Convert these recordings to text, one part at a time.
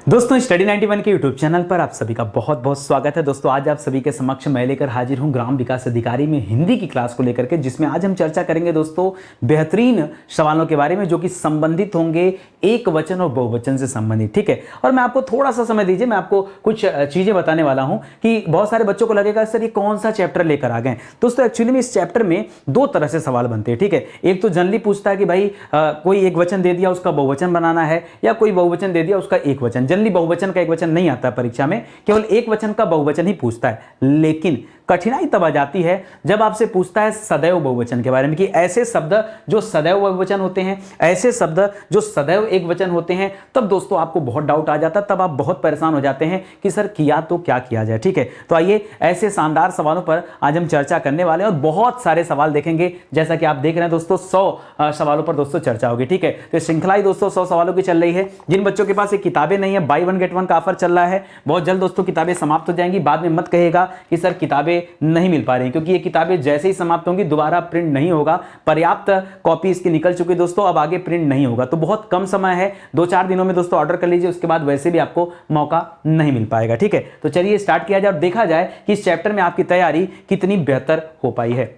दोस्तों स्टडी 91 के YouTube channel पर आप सभी का बहुत बहुत स्वागत है। दोस्तों आज आप सभी के समक्ष मैं लेकर हाजिर हूं ग्राम विकास अधिकारी में हिंदी की क्लास को लेकर के, जिसमें आज हम चर्चा करेंगे दोस्तों बेहतरीन सवालों के बारे में जो कि संबंधित होंगे एक वचन और बहुवचन से संबंधित। ठीक है, और मैं आपको थोड़ा सा समय दीजिए, मैं आपको कुछ चीजें बताने वाला हूं कि बहुत सारे बच्चों को लगेगा सर ये कौन सा चैप्टर लेकर आ गए। दोस्तों एक्चुअली में इस चैप्टर में दो तरह से सवाल बनते हैं। ठीक है, एक तो जनरली पूछता है कि भाई कोई एक वचन दे दिया उसका बहुवचन बनाना है, या कोई बहुवचन दे दिया उसका एक वचन। जनरली बहुवचन का एक वचन नहीं आता परीक्षा में, केवल एक वचन का बहुवचन ही पूछता है। लेकिन कठिनाई तब आ जाती है जब आपसे पूछता है सदैव बहुवचन के बारे में, कि ऐसे शब्द जो सदैव बहुवचन होते हैं, ऐसे शब्द जो सदैव एक वचन होते हैं। तब दोस्तों आपको बहुत डाउट आ जाता है, तब आप बहुत परेशान हो जाते हैं कि सर किया तो क्या किया जाए। ठीक है, तो आइए ऐसे शानदार सवालों पर आज हम चर्चा करने वाले हैं और बहुत सारे सवाल देखेंगे। जैसा कि आप देख रहे हैं दोस्तों 100 सवालों पर दोस्तों चर्चा होगी। ठीक है, तो श्रृंखला ही दोस्तों 100 सवालों की चल रही है। जिन बच्चों के पास ये किताबें नहीं है, बाय वन गेट वन का ऑफर चल रहा है। बहुत जल्द दोस्तों किताबें समाप्त हो जाएंगी। बाद में मत कहिएगा कि सर किताबें नहीं मिल पा रही, क्योंकि ये किताबें जैसे ही समाप्त होंगी दोबारा प्रिंट नहीं होगा। पर्याप्त कॉपी इसकी निकल चुकी है दोस्तों, अब आगे प्रिंट नहीं होगा। तो बहुत कम समय है, 2-4 दिनों में दोस्तों ऑर्डर कर लीजिए, उसके बाद वैसे भी आपको मौका नहीं मिल पाएगा। ठीक है, तो चलिए स्टार्ट किया जाए और देखा जाए कि इस चैप्टर में आपकी तैयारी कितनी बेहतर हो पाई है।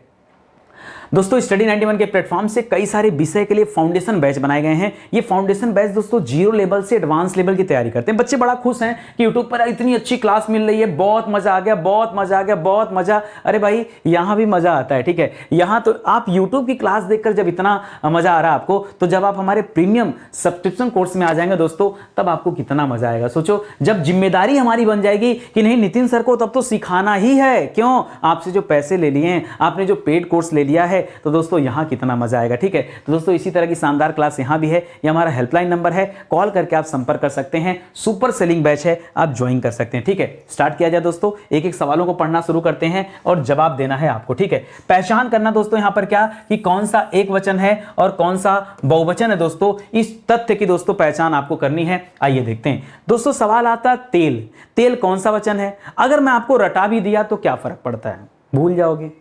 दोस्तों स्टडी 91 के प्लेटफॉर्म से कई सारे विषय के लिए फाउंडेशन बैच बनाए गए हैं। ये फाउंडेशन बैच दोस्तों 0 लेवल से एडवांस लेवल की तैयारी करते हैं। बच्चे बड़ा खुश हैं कि यूट्यूब पर इतनी अच्छी क्लास मिल रही है, बहुत मजा आ गया, बहुत मजा आ गया, बहुत मजा। अरे भाई यहां भी मजा आता है। ठीक है, यहां तो आप यूट्यूब की क्लास देखकर जब इतना मजा आ रहा है आपको, तो जब आप हमारे प्रीमियम सब्सक्रिप्शन कोर्स में आ जाएंगे दोस्तों, तब आपको कितना मजा आएगा। सोचो जब जिम्मेदारी हमारी बन जाएगी कि नहीं नितिन सर को तब तो सिखाना ही है। क्यों? आपसे जो पैसे ले लिए हैं, आपने जो पेड कोर्स ले लिया है, तो दोस्तों यहां कितना मजा आएगा। ठीक है, तो दोस्तों इसी तरह की शानदार क्लास यहां भी है। ये हमारा हेल्पलाइन नंबर है, कॉल करके आप संपर्क कर सकते हैं। सुपर सेलिंग बैच है, आप ज्वाइन कर सकते हैं। ठीक है, स्टार्ट किया जाए दोस्तों। एक एक सवालों को पढ़ना शुरू करते हैं और जवाब देना है आपको। ठीक है, पहचान करना दोस्तों यहां पर क्या कि कौन सा एक वचन है और कौन सा बहुवचन है। दोस्तों इस तथ्य की दोस्तों पहचान आपको करनी है। आइए देखते हैं दोस्तों। सवाल आता तेल। तेल कौन सा वचन है? अगर मैं आपको रटा भी दिया तो क्या फर्क पड़ता है? भूल जाओगे।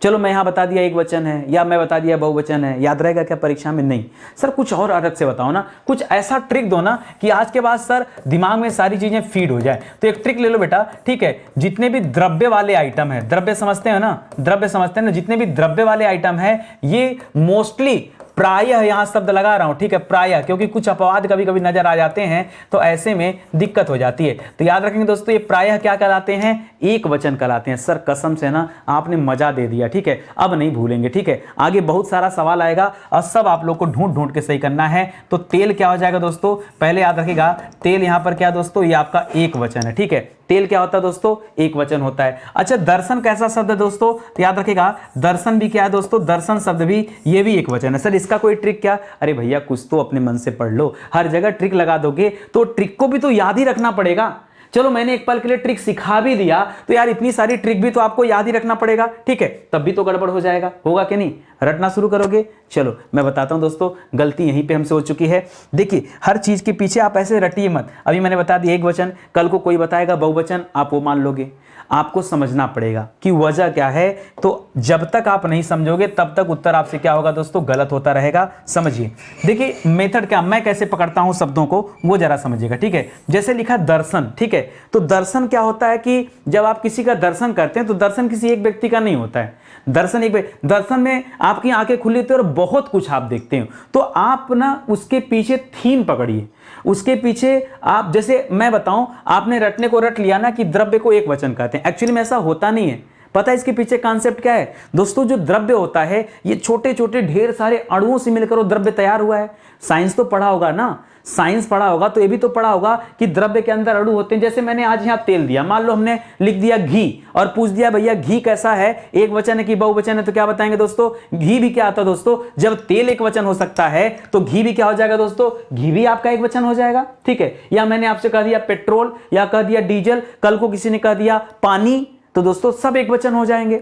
चलो मैं यहां बता दिया एक वचन है, या मैं बता दिया बहुवचन है, याद रहेगा क्या परीक्षा में? नहीं सर, कुछ और अलग से बताओ ना, कुछ ऐसा ट्रिक दो ना कि आज के बाद सर दिमाग में सारी चीजें फीड हो जाए। तो एक ट्रिक ले लो बेटा। ठीक है, जितने भी द्रव्य वाले आइटम है, द्रव्य समझते हैं ना, द्रव्य समझते हैं ना, जितने भी द्रव्य वाले आइटम है ये मोस्टली, प्रायः यहां शब्द लगा रहा हूं। ठीक है, प्रायः, क्योंकि कुछ अपवाद कभी कभी नजर आ जाते हैं तो ऐसे में दिक्कत हो जाती है। तो याद रखेंगे दोस्तों ये प्रायः क्या कहलाते हैं? एक वचन कहलाते हैं। सर कसम से ना आपने मजा दे दिया। ठीक है, अब नहीं भूलेंगे। ठीक है, आगे बहुत सारा सवाल आएगा और सब आप लोग को ढूंढ ढूंढ के सही करना है। तो तेल क्या हो जाएगा दोस्तों? पहले याद रखिएगा तेल यहां पर क्या दोस्तों? ये आपका एक वचन है। ठीक है, तेल क्या होता है दोस्तों? एक वचन होता है। अच्छा, दर्शन कैसा शब्द है दोस्तों? तो याद रखिएगा दर्शन भी क्या है दोस्तों? दर्शन शब्द भी, ये भी एक वचन है। सर इसका कोई ट्रिक क्या? अरे भैया कुछ तो अपने मन से पढ़ लो। हर जगह ट्रिक लगा दोगे तो ट्रिक को भी तो याद ही रखना पड़ेगा। चलो मैंने एक पल के लिए ट्रिक सिखा भी दिया तो यार इतनी सारी ट्रिक भी तो आपको याद ही रखना पड़ेगा। ठीक है, तब भी तो गड़बड़ हो जाएगा। होगा कि नहीं? रटना शुरू करोगे। चलो मैं बताता हूं दोस्तों, गलती यहीं पे हमसे हो चुकी है। देखिए हर चीज के पीछे आप ऐसे रटिए मत। अभी मैंने बता दिया एक वचन, कल को कोई बताएगा बहुवचन, आप वो मान लोगे। आपको समझना पड़ेगा कि वजह क्या है। तो जब तक आप नहीं समझोगे तब तक उत्तर आपसे क्या होगा दोस्तों? गलत होता रहेगा। समझिए, देखिए मेथड क्या, मैं कैसे पकड़ता हूं शब्दों को वो जरा समझिएगा। ठीक है, जैसे लिखा दर्शन। ठीक है, तो दर्शन क्या होता है कि जब आप किसी का दर्शन करते हैं तो दर्शन किसी एक व्यक्ति का नहीं होता है। दर्शन में आपकी आंखें खुली होती है और बहुत कुछ आप देखते हो। तो आप ना उसके पीछे थीम पकड़िए, उसके पीछे आप, जैसे मैं बताऊं, आपने रटने को रट लिया ना कि द्रव्य को एक वचन कहते हैं। एक्चुअली में ऐसा होता नहीं है। पता है इसके पीछे कॉन्सेप्ट क्या है दोस्तों? जो द्रव्य होता है ये छोटे छोटे ढेर सारे अणुओं से मिलकर वो द्रव्य तैयार हुआ है। साइंस तो पढ़ा होगा ना, साइंस पढ़ा होगा तो ये भी तो पढ़ा होगा कि द्रव्य के अंदर अणु होते हैं। जैसे मैंने आज यहाँ तेल दिया, मान लो हमने लिख दिया घी और पूछ दिया भैया घी कैसा है, एक वचन है कि बहुवचन है? तो क्या बताएंगे दोस्तों? घी भी क्या आता है दोस्तों? जब तेल एक वचन हो सकता है तो घी भी क्या हो जाएगा दोस्तों? घी भी आपका एक वचन हो जाएगा। ठीक है, या मैंने आपसे कह दिया पेट्रोल, या कह दिया डीजल, कल को किसी ने कह दिया पानी, तो दोस्तों सब एक वचन हो जाएंगे।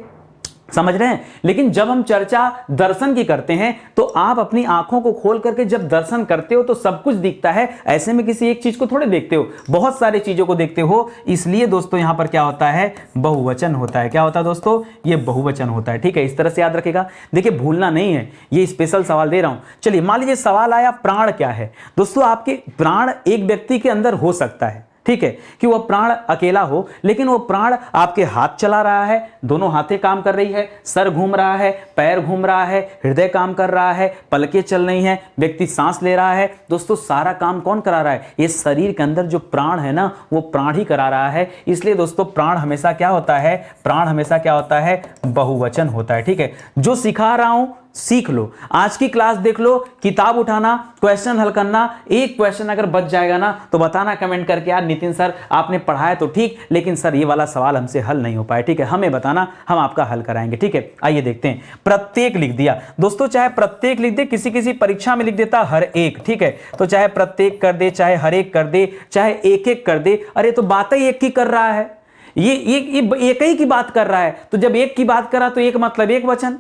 समझ रहे हैं। लेकिन जब हम चर्चा दर्शन की करते हैं तो आप अपनी आंखों को खोल करके जब दर्शन करते हो तो सब कुछ दिखता है, ऐसे में किसी एक चीज को थोड़े देखते हो, बहुत सारी चीजों को देखते हो। इसलिए दोस्तों यहां पर क्या होता है, बहुवचन होता है। क्या होता है दोस्तों, ये बहुवचन होता है। ठीक है, इस तरह से याद रखेगा। देखिए भूलना नहीं है, ये स्पेशल सवाल दे रहा हूं। चलिए मान लीजिए सवाल आया प्राण क्या है। दोस्तों आपके प्राण एक व्यक्ति के अंदर हो सकता है, ठीक है, कि वह प्राण अकेला हो, लेकिन वो प्राण आपके हाथ चला रहा है, दोनों हाथें काम कर रही है, सर घूम रहा है, पैर घूम रहा है, हृदय काम कर रहा है, पलकें चल रही हैं, व्यक्ति सांस ले रहा है। दोस्तों सारा काम कौन करा रहा है, ये शरीर के अंदर जो प्राण है ना, वो प्राण ही करा रहा है। इसलिए दोस्तों प्राण हमेशा क्या होता है, प्राण हमेशा क्या होता है, बहुवचन होता है। ठीक है, जो सिखा रहा हूं सीख लो, आज की क्लास देख लो, किताब उठाना, क्वेश्चन हल करना। एक क्वेश्चन अगर बच जाएगा ना तो बताना कमेंट करके, यार नितिन सर आपने पढ़ाया तो ठीक, लेकिन सर ये वाला सवाल हमसे हल नहीं हो पाया। ठीक है, हमें बताना, हम आपका हल कराएंगे। ठीक है, आइए देखते हैं। प्रत्येक लिख दिया दोस्तों, चाहे प्रत्येक लिख दे, किसी किसी परीक्षा में लिख देता हर एक। ठीक है, तो चाहे प्रत्येक कर दे, चाहे हर एक कर दे, चाहे एक एक कर दे। अरे तो बात ही एक की कर रहा है, ये एक ही की बात कर रहा है, तो जब एक की बात करा तो एक मतलब एक वचन,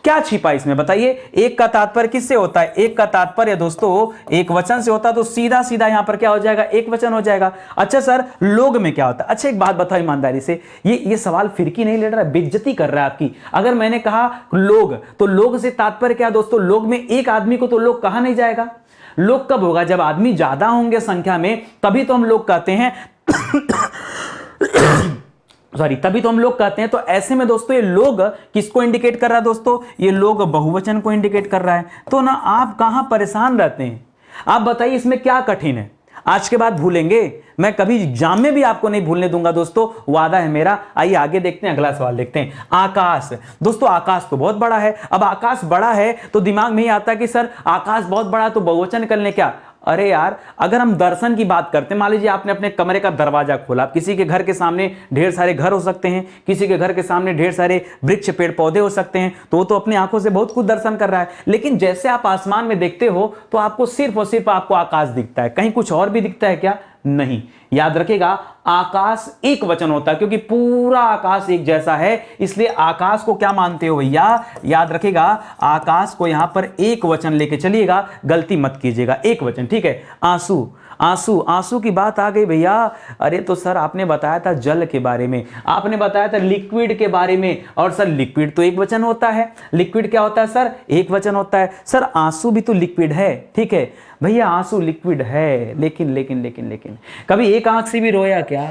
क्या छिपा इसमें बताइए। एक का तात्पर्य किससे होता है, एक का तात्पर्य दोस्तों एक वचन से होता है, तो सीधा सीधा यहां पर क्या हो जाएगा, एक वचन हो जाएगा। अच्छा सर लोग में क्या होता है। अच्छा एक बात बताओ ईमानदारी से, ये सवाल फिरकी नहीं ले रहा है, बेइज्जती कर रहा है आपकी। अगर मैंने कहा लोग, तो लोग से तात्पर्य क्या दोस्तों, लोग में एक आदमी को तो लोग कहा नहीं जाएगा। लोग कब होगा, जब आदमी ज्यादा होंगे संख्या में, तभी तो हम लोग कहते हैं सॉरी, तभी तो हम लोग कहते हैं। तो ऐसे में दोस्तों ये लोग किसको इंडिकेट कर रहा है दोस्तों, ये लोग बहुवचन को इंडिकेट कर रहा है। तो ना आप कहां परेशान रहते हैं, आप बताइए इसमें क्या कठिन है। आज के बाद भूलेंगे, मैं कभी एग्जाम में भी आपको नहीं भूलने दूंगा दोस्तों, वादा है मेरा। आइए आगे देखते हैं, अगला सवाल देखते हैं। आकाश, दोस्तों आकाश तो बहुत बड़ा है। अब आकाश बड़ा है तो दिमाग में ही आता है कि सर आकाश बहुत बड़ा तो बहुवचन कर ले क्या। अरे यार अगर हम दर्शन की बात करते हैं, मान लीजिए आपने अपने कमरे का दरवाजा खोला, किसी के घर के सामने ढेर सारे घर हो सकते हैं, किसी के घर के सामने ढेर सारे वृक्ष पेड़ पौधे हो सकते हैं, तो वो तो अपनी आंखों से बहुत कुछ दर्शन कर रहा है। लेकिन जैसे आप आसमान में देखते हो तो आपको सिर्फ और सिर्फ आपको आकाश दिखता है, कहीं कुछ और भी दिखता है क्या, नहीं। याद रखेगा आकाश एक वचन होता है, क्योंकि पूरा आकाश एक जैसा है, इसलिए आकाश को क्या मानते हो भैया, याद रखेगा आकाश को यहां पर एक वचन लेके चलिएगा, गलती मत कीजिएगा, एक वचन। ठीक है, आंसू, आंसू, आंसू की बात आ गई भैया। अरे तो सर आपने बताया था जल के बारे में, आपने बताया था लिक्विड के बारे में, और सर लिक्विड तो एक वचन होता है। लिक्विड क्या होता है सर, एक वचन होता है। सर आंसू भी तो लिक्विड है, ठीक है भैया आंसू लिक्विड है, लेकिन लेकिन लेकिन लेकिन कभी एक आंख से भी रोया क्या,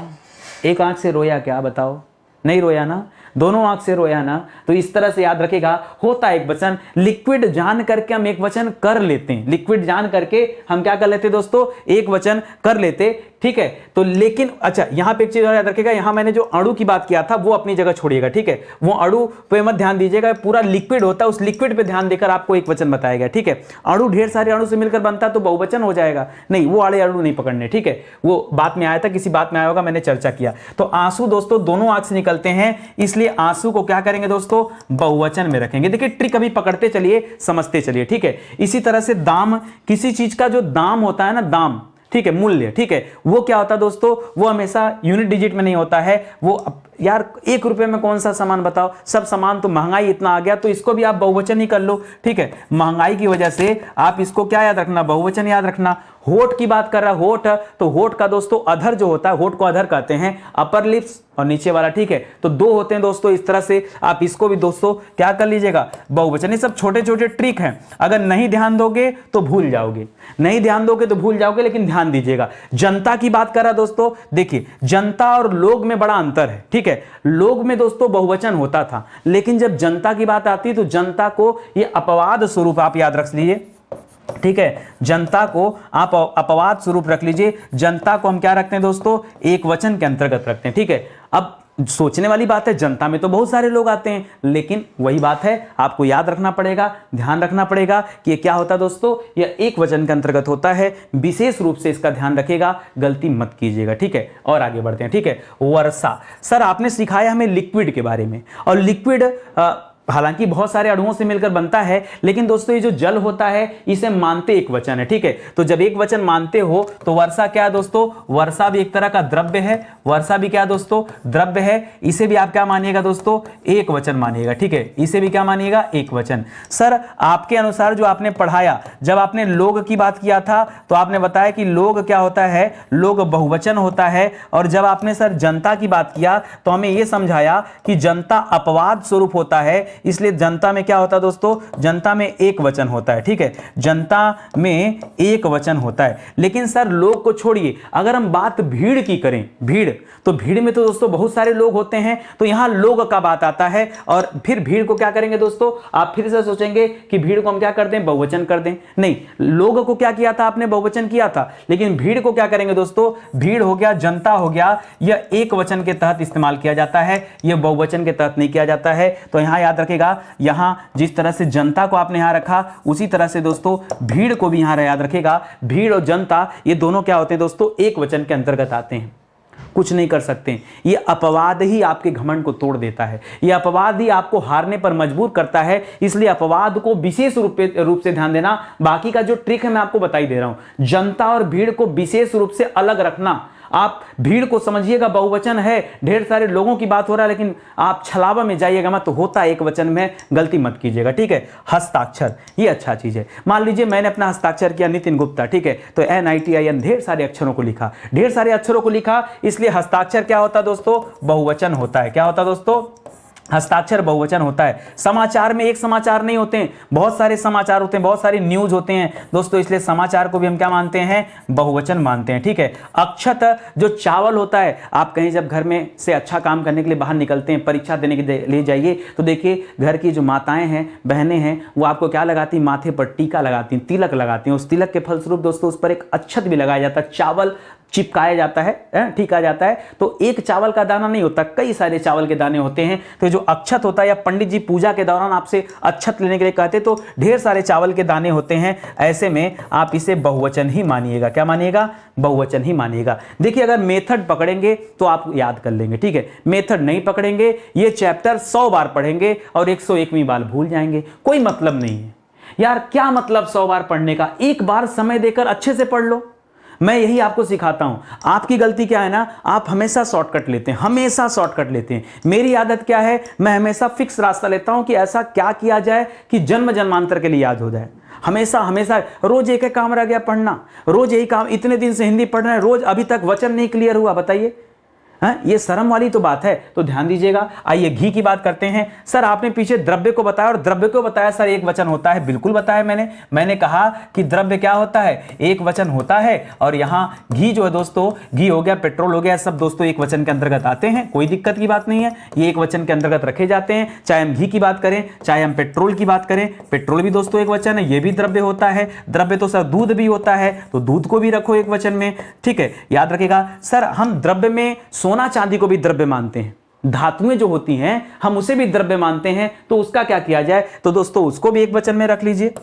एक आंख से रोया क्या बताओ, नहीं रोया ना, दोनों आंख से रोया ना। तो इस तरह से याद रखेगा, होता एक वचन, लिक्विड जान करके हम एक वचन कर लेते हैं, लिक्विड जान करके हम क्या कर लेते दोस्तों, एक वचन कर लेते। ठीक है, तो लेकिन अच्छा यहां पे एक चीज और याद रखेगा, यहां मैंने जो अणु की बात किया था वो अपनी जगह छोड़िएगा। ठीक है, वो अणु पे मत ध्यान दीजिएगा, पूरा लिक्विड होता है, उस लिक्विड पे ध्यान देकर आपको एक वचन बताएगा। ठीक है, अणु ढेर सारे अणु से मिलकर बनता तो बहुवचन हो जाएगा, नहीं वो वाले अणु नहीं पकड़ने। ठीक है, वो बात में आया था, किसी बात में आया होगा, मैंने चर्चा किया। तो आंसू दोस्तों दोनों आंख से निकलते हैं, इसलिए आंसू को क्या करेंगे दोस्तों, बहुवचन में रखेंगे। देखिए ट्रिक अभी पकड़ते चलिए, समझते चलिए। ठीक है, इसी तरह से दाम, किसी चीज का जो दाम होता है ना, दाम, ठीक है, मूल्य, ठीक है, वो क्या होता है दोस्तों, वो हमेशा यूनिट डिजिट में नहीं होता है। वो यार 1 रुपए में कौन सा सामान बताओ, सब सामान तो महंगाई इतना आ गया, तो इसको भी आप बहुवचन ही कर लो। ठीक है, महंगाई की वजह से आप इसको क्या याद रखना, बहुवचन याद रखना। होठ की बात कर रहा है, होठ, तो होठ का दोस्तों अधर जो होता है, होठ को अधर कहते हैं, अपर लिप्स और नीचे वाला। ठीक है, तो 2 होते हैं दोस्तों, इस तरह से आप इसको भी दोस्तों क्या कर लीजिएगा, बहुवचन। ये सब छोटे छोटे ट्रिक हैं, अगर नहीं ध्यान दोगे तो भूल जाओगे, नहीं ध्यान दोगे तो भूल जाओगे, लेकिन ध्यान दीजिएगा। जनता की बात कर रहा दोस्तों, देखिए जनता और लोग में बड़ा अंतर है। ठीक है, लोग में दोस्तों बहुवचन होता था, लेकिन जब जनता की बात आती है तो जनता को ये अपवाद स्वरूप आप याद रख लीजिए। ठीक है, जनता को आप अपवाद स्वरूप रख लीजिए, जनता को हम क्या रखते हैं दोस्तों, एक वचन के अंतर्गत रखते हैं। ठीक है, अब सोचने वाली बात है, जनता में तो बहुत सारे लोग आते हैं, लेकिन वही बात है, आपको याद रखना पड़ेगा, ध्यान रखना पड़ेगा कि ये क्या होता है दोस्तों, यह एक वचन के अंतर्गत होता है, विशेष रूप से इसका ध्यान रखिएगा, गलती मत कीजिएगा। ठीक है, और आगे बढ़ते हैं। ठीक है, वर्षा, सर आपने सिखाया हमें लिक्विड के बारे में, और लिक्विड हालांकि बहुत सारे अणुओं से मिलकर बनता है, लेकिन दोस्तों ये जो जल होता है इसे मानते एक वचन है, ठीक है। तो जब एक वचन मानते हो तो वर्षा क्या है दोस्तों, वर्षा भी एक तरह का द्रव्य है, वर्षा भी क्या है दोस्तों, द्रव्य है। इसे भी आप क्या मानिएगा दोस्तों, एक वचन मानिएगा, ठीक है। इसे भी क्या मानिएगा, एक वचन। सर आपके अनुसार जो आपने पढ़ाया, जब आपने लोग की बात किया था तो आपने बताया कि लोग क्या होता है, लोग बहुवचन होता है। और जब आपने सर जनता की बात किया तो हमें यह समझाया कि जनता अपवाद स्वरूप होता है, इसलिए जनता में क्या होता है दोस्तों, जनता में एक वचन होता है, ठीक है। जनता में एक वचन होता है। लेकिन सर लोग को छोड़िए, अगर हम बात भीड़ की करें, भीड़, तो भीड़ में तो दोस्तों बहुत सारे लोग होते हैं, तो यहां लोग का बात आता है। और फिर भीड़ को क्या करेंगे दोस्तों, आप फिर से सोचेंगे कि भीड़ को हम क्या कर दें, बहुवचन कर दें। नहीं, लोग को क्या किया था आपने, बहुवचन किया था। लेकिन भीड़ को क्या करेंगे दोस्तों, भीड़ हो गया, जनता हो गया, यह एक वचन के तहत इस्तेमाल किया जाता है, यह बहुवचन के तहत नहीं किया जाता है। तो यहां याद रखेगा, यहां जिस तरह से जनता को आपने यहां रखा, उसी तरह से दोस्तों भीड़ को भी यहां याद रखेगा। भीड़ और जनता ये दोनों क्या होते हैं दोस्तों, एक वचन के अंतर्गत आते हैं, कुछ नहीं कर सकते। ये अपवाद ही आपके घमंड को तोड़ देता है, ये अपवाद ही आपको हारने पर मजबूर करता है। इसलिए अपवाद को विशेष रूप से ध्यान देना। बाकी का जो ट्रिक है मैं आपको बता ही दे रहा हूं, जनता और भीड़ को विशेष रूप से अलग रखना। आप भीड़ को समझिएगा बहुवचन है, ढेर सारे लोगों की बात हो रहा है, लेकिन आप छलावा में जाइएगा मत, तो होता है एक वचन में, गलती मत कीजिएगा, ठीक है। हस्ताक्षर ये अच्छा चीज है। मान लीजिए मैंने अपना हस्ताक्षर किया नितिन गुप्ता, ठीक है, तो NITIN ढेर सारे अक्षरों को लिखा, ढेर सारे अक्षरों को लिखा, इसलिए हस्ताक्षर क्या होता है दोस्तों, बहुवचन होता है। क्या होता है दोस्तों, हस्ताक्षर बहुवचन होता है। समाचार में एक समाचार नहीं होते हैं, बहुत सारे समाचार होते हैं, बहुत सारी न्यूज होते हैं दोस्तों, इसलिए समाचार को भी हम क्या मानते हैं, बहुवचन मानते हैं, ठीक है। अक्षत जो चावल होता है, आप कहीं जब घर में से अच्छा काम करने के लिए बाहर निकलते हैं, परीक्षा देने के लिए जाइए, तो देखिए घर की जो माताएं हैं, बहनें हैं, वो आपको क्या लगाती, माथे पर टीका लगाती, तिलक लगाती हैं। उस तिलक के फलस्वरूप दोस्तों उस पर एक अक्षत भी लगाया जाता है, चावल चिपकाया जाता है, ठीका जाता है। तो एक चावल का दाना नहीं होता, कई सारे चावल के दाने होते हैं। तो जो अक्षत होता है, या पंडित जी पूजा के दौरान आपसे अक्षत लेने के लिए कहते, तो ढेर सारे चावल के दाने होते हैं। ऐसे में आप इसे बहुवचन ही मानिएगा। क्या मानिएगा, बहुवचन ही मानिएगा। देखिए अगर मेथड पकड़ेंगे तो आप याद कर लेंगे, ठीक है। मेथड नहीं पकड़ेंगे, ये चैप्टर 100 बार पढ़ेंगे और 101वीं बार भूल जाएंगे, कोई मतलब नहीं है यार। क्या मतलब 100 बार पढ़ने का, एक बार समय देकर अच्छे से पढ़ लो। मैं यही आपको सिखाता हूं। आपकी गलती क्या है ना, आप हमेशा शॉर्टकट लेते हैं, हमेशा शॉर्टकट लेते हैं। मेरी आदत क्या है, मैं हमेशा फिक्स रास्ता लेता हूं कि ऐसा क्या किया जाए कि जन्म जन्मांतर के लिए याद हो जाए। हमेशा हमेशा रोज एक काम रह गया पढ़ना, रोज यही काम, इतने दिन से हिंदी पढ़ रहे हैं, रोज अभी तक वचन नहीं क्लियर हुआ, बताइए। ये शर्म वाली तो बात है, तो ध्यान दीजिएगा। आइए घी की बात करते हैं। सर आपने पीछे द्रव्य को बताया, और द्रव्य को बताया सर एक वचन होता है, बिल्कुल बताया मैंने कहा कि द्रव्य क्या होता है, एक वचन होता है। और यहां घी जो है दोस्तों, घी हो गया, पेट्रोल हो गया, सब दोस्तों एक वचन के अंतर्गत आते हैं, कोई दिक्कत की बात नहीं है, ये एक वचन के अंतर्गत रखे जाते हैं। चाहे हम घी की बात करें, चाहे हम पेट्रोल की बात करें, पेट्रोल भी दोस्तों एक वचन है, ये भी द्रव्य होता है। द्रव्य तो सर दूध भी होता है, तो दूध को भी रखो एक वचन में, ठीक है। याद रखेगा सर, हम द्रव्य में सोना चांदी को भी द्रव्य मानते हैं, धातुएं जो होती हैं हम उसे भी द्रव्य मानते हैं। तो उसका क्या किया जाए, तो दोस्तों उसको भी एक वचन में रख लीजिए।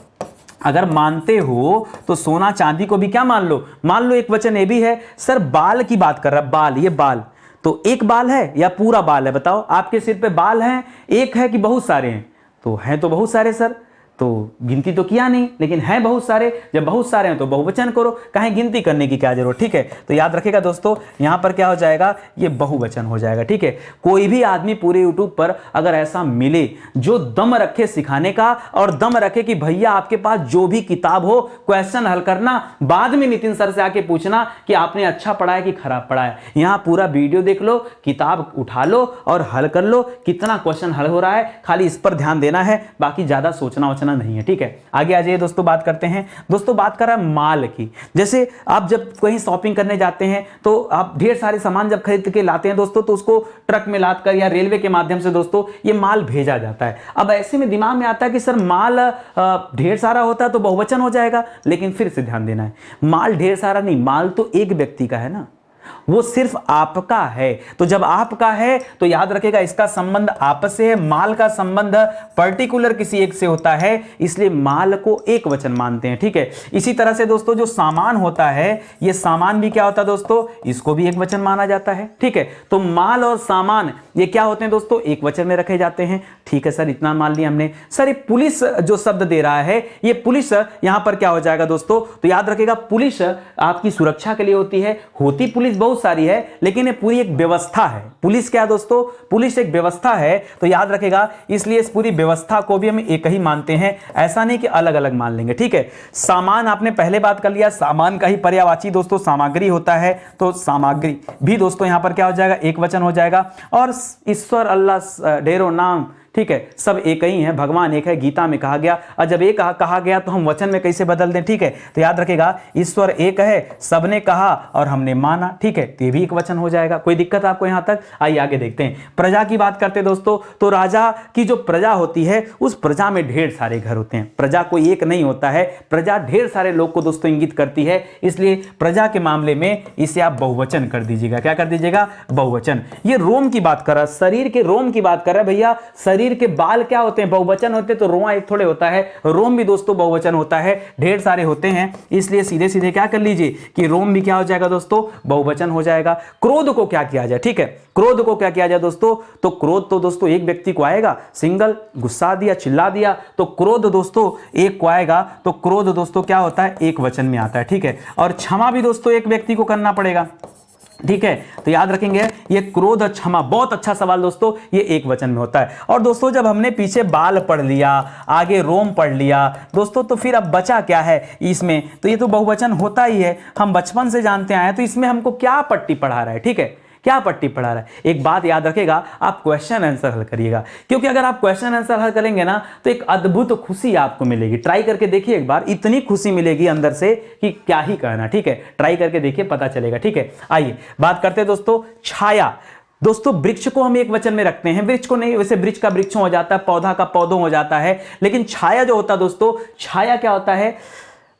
अगर मानते हो तो सोना चांदी को भी क्या मान लो एक वचन ये भी है। सर बाल की बात कर रहा, बाल, ये बाल, तो एक बाल है या पूरा बाल है, बताओ। आपके सिर पे बाल हैं, एक है कि बहुत सारे हैं, तो हैं तो बहुत सारे सर, तो गिनती तो किया नहीं, लेकिन हैं बहुत सारे। जब बहुत सारे हैं तो बहुवचन करो, कहीं गिनती करने की क्या जरूरत, ठीक है। तो याद रखेगा दोस्तों, यहां पर क्या हो जाएगा, ये बहुवचन हो जाएगा, ठीक है। कोई भी आदमी पूरे यूट्यूब पर अगर ऐसा मिले जो दम रखे सिखाने का, और दम रखे कि भैया आपके पास जो भी किताब हो क्वेश्चन हल करना, बाद में नितिन सर से आके पूछना कि आपने अच्छा पढ़ा है कि खराब पढ़ा है। यहां पूरा वीडियो देख लो, किताब उठा लो और हल कर लो, कितना क्वेश्चन हल हो रहा है, खाली इस पर ध्यान देना है, बाकी ज्यादा सोचना नहीं है, ठीक है। आगे आ जाइए दोस्तों, बात करते हैं। दोस्तों बात कर रहा है माल की। जैसे आप जब कहीं शॉपिंग करने जाते हैं तो आप ढेर सारे सामान जब खरीद के लाते हैं दोस्तों, तो उसको ट्रक में लाद कर या रेलवे के माध्यम से दोस्तों ये माल भेजा जाता है। अब ऐसे में दिमाग में आता है कि सर माल ढेर सारा होता है तो बहुवचन हो जाएगा, लेकिन फिर से ध्यान देना है, माल ढेर सारा नहीं, माल तो एक व्यक्ति का है ना, वो सिर्फ आपका है। तो जब आपका है तो याद रखेगा इसका संबंध आपस से है, माल का संबंध पर्टिकुलर किसी एक से होता है, इसलिए माल को एक वचन मानते हैं, ठीक है। इसी तरह से दोस्तों जो सामान होता है, ये सामान भी क्या होता है दोस्तों, इसको भी एक वचन माना जाता है, ठीक है। तो माल और सामान ये क्या होते हैं दोस्तों, एक वचन में रखे जाते हैं। ठीक है सर, इतना मान लिया हमने। सर ये पुलिस जो शब्द दे रहा है, ये पुलिस यहां पर क्या हो जाएगा दोस्तों, तो याद रखिएगा पुलिस आपकी सुरक्षा के लिए होती है। होती पुलिस बहुत सारी है, लेकिन ये पूरी एक व्यवस्था है। पुलिस क्या दोस्तों, पुलिस एक व्यवस्था है, तो याद रखेगा, इसलिए इस पूरी व्यवस्था को भी हम एक ही मानते हैं, ऐसा नहीं कि अलग अलग मान लेंगे। ठीक है, सामान आपने पहले बात कर लिया, सामान का ही पर्यायवाची दोस्तों सामग्री होता है, तो सामग्री भी दोस्तों यहां पर क्या हो जाएगा, एक वचन हो जाएगा। और ईश्वर, अल्लाह, ढेरों नाम, ठीक है, सब एक ही है, भगवान एक है, गीता में कहा गया। और जब एक कहा गया तो हम वचन में कैसे बदल दें। ठीक है, तो याद रखेगा ईश्वर एक है, सबने कहा और हमने माना। ठीक है, तो ये भी एक वचन हो जाएगा। कोई दिक्कत आपको यहां तक? आइए आगे देखते हैं। प्रजा की बात करते दोस्तों, तो राजा की जो प्रजा होती है, उस प्रजा में ढेर सारे घर होते हैं। प्रजा कोई एक नहीं होता है, प्रजा ढेर सारे लोग को दोस्तों इंगित करती है, इसलिए प्रजा के मामले में इसे आप बहुवचन कर दीजिएगा। क्या कर दीजिएगा? बहुवचन। ये रोम की बात कर रहा, शरीर के रोम की बात कर रहा है भैया। शरीर के बाल क्या होते हैं? बहुवचन होते हैं, तो रोआ एक थोड़े होता है, रोम भी दोस्तों बहुवचन होता है, ढेर सारे होते हैं, इसलिए सीधे सीधे क्या कर लीजिए कि रोम भी क्या हो जाएगा दोस्तों, बहुवचन हो जाएगा। क्रोध को क्या किया जाए? ठीक है, क्रोध को क्या किया जाए दोस्तों, तो क्रोध तो दोस्तों एक व्यक्ति को आएगा, सिंगल, गुस्सा दिया, चिल्ला दिया, तो क्रोध दोस्तों एक को आएगा, तो क्रोध दोस्तों क्या होता है, एक वचन में आता है। ठीक है, और क्षमा भी दोस्तों एक व्यक्ति को करना पड़ेगा। ठीक है, तो याद रखेंगे ये क्रोध क्षमा, बहुत अच्छा सवाल दोस्तों, ये एक वचन में होता है। और दोस्तों जब हमने पीछे बाल पढ़ लिया, आगे रोम पढ़ लिया दोस्तों, तो फिर अब बचा क्या है इसमें, तो ये तो बहुवचन होता ही है, हम बचपन से जानते आए हैं, तो इसमें हमको क्या पट्टी पढ़ा रहा है? ठीक है, क्या पट्टी पढ़ा रहा है? एक बात याद रखेगा, आप क्वेश्चन आंसर हल करिएगा, क्योंकि अगर आप क्वेश्चन आंसर हल करेंगे ना, तो एक अद्भुत खुशी आपको मिलेगी। ट्राई करके देखिए एक बार, इतनी खुशी मिलेगी अंदर से कि क्या ही कहना। ठीक है, ट्राई करके देखिए, पता चलेगा। ठीक है, आइए बात करते हैं दोस्तों छाया। दोस्तों वृक्ष को हम एक वचन में रखते हैं, वृक्ष को नहीं, वैसे वृक्ष का वृक्षों हो जाता है, पौधा का पौधों हो जाता है, लेकिन छाया जो होता है दोस्तों, छाया क्या होता है,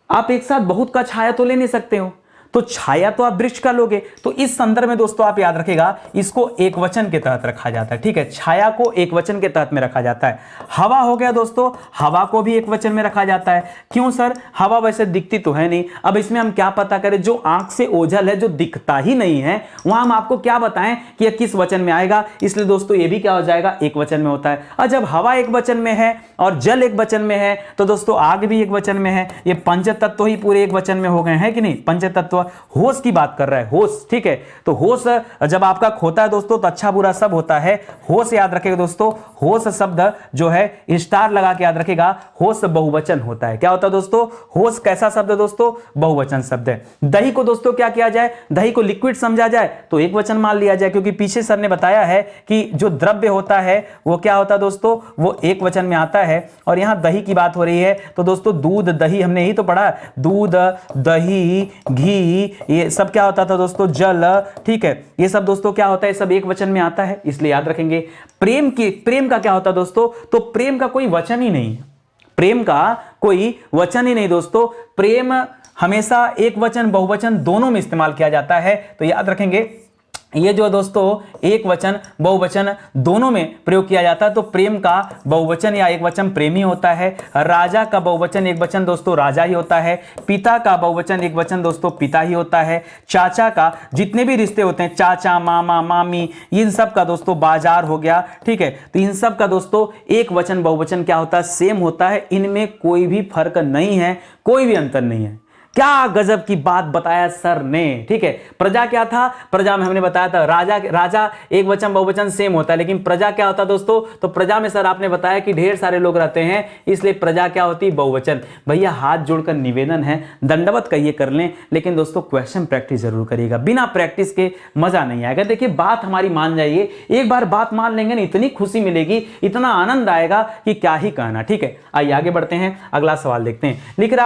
आप एक साथ बहुत का छाया तो ले नहीं सकते हो, तो छाया तो आप वृक्ष का लोगे, तो इस संदर्भ में दोस्तों आप याद रखेगा, इसको एक वचन के तहत रखा जाता है। ठीक है, छाया को एक वचन के तहत में रखा जाता है। हवा हो गया दोस्तों, हवा को भी एक वचन में रखा जाता है। क्यों सर? हवा वैसे दिखती तो है नहीं, अब इसमें हम क्या पता करें, जो आंख से ओझल है, जो दिखता ही नहीं है, वहां हम आपको क्या बताएं कि यह किस वचन में आएगा, इसलिए दोस्तों ये भी क्या हो जाएगा, एक वचन में होता है। और जब हवा एक वचन में है और जल एक वचन में है, तो दोस्तों आग भी एक वचन में है, ये पंच तत्व ही पूरे एक वचन में हो गए हैं कि नहीं, पंच तत्व। होश की बात कर रहा है, होश। ठीक है, तो होश जब आपका खोता है दोस्तों, तो अच्छा बुरा सब होता है, होश याद रखेगा दोस्तों, होश शब्द जो है स्टार लगा के याद रखेगा, होश बहुवचन होता है। क्या होता है दोस्तों? होश कैसा शब्द है दोस्तों? बहुवचन शब्द है। दही को दोस्तों क्या किया जाए, दही को लिक्विड समझा जाए तो एक वचन मान लिया जाए, क्योंकि पीछे सर ने बताया है कि जो द्रव्य होता है वो क्या होता है दोस्तों, वो एक वचन में आता है। और यहां दही की बात हो रही है, तो दोस्तों दूध दही हमने ही तो पढ़ा, दूध दही घी, ये सब क्या होता था दोस्तों, जल। ठीक है, ये सब दोस्तों क्या होता है, सब एक वचन में आता है, इसलिए याद रखेंगे। प्रेम का क्या होता है दोस्तों, तो प्रेम का कोई वचन ही नहीं, प्रेम का कोई वचन ही नहीं दोस्तों। प्रेम हमेशा एक वचन बहुवचन दोनों में इस्तेमाल किया जाता है, तो याद रखेंगे ये जो दोस्तों एक वचन बहुवचन दोनों में प्रयोग किया जाता है, तो प्रेम का बहुवचन या एक वचन प्रेमी होता है। राजा का बहुवचन एक वचन दोस्तों राजा ही होता है। पिता का बहुवचन एक वचन दोस्तों पिता ही होता है। चाचा का जितने भी रिश्ते होते हैं, चाचा मामा मामी, इन सब का दोस्तों बाजार हो गया। ठीक है, तो इन सब का दोस्तों एक वचन बहुवचन क्या होता है, सेम होता है, इनमें कोई भी फर्क नहीं है, कोई भी अंतर नहीं है। क्या गजब की बात बताया सर ने। ठीक है, प्रजा क्या था, प्रजा में हमने बताया था राजा एक वचन बहुवचन सेम होता है, लेकिन प्रजा क्या होता है दोस्तों, तो प्रजा में सर आपने बताया कि ढेर सारे लोग रहते हैं, इसलिए प्रजा क्या होती है, बहुवचन। भैया हाथ जोड़कर निवेदन है, दंडवत कहिए कर लें, लेकिन दोस्तों क्वेश्चन प्रैक्टिस जरूर करिएगा, बिना प्रैक्टिस के मजा नहीं आएगा। देखिए बात हमारी मान जाइए, एक बार बात मान लेंगे ना, इतनी खुशी मिलेगी, इतना आनंद आएगा कि क्या ही कहना। ठीक है, आइए आगे बढ़ते हैं, अगला सवाल देखते हैं। लिख रहा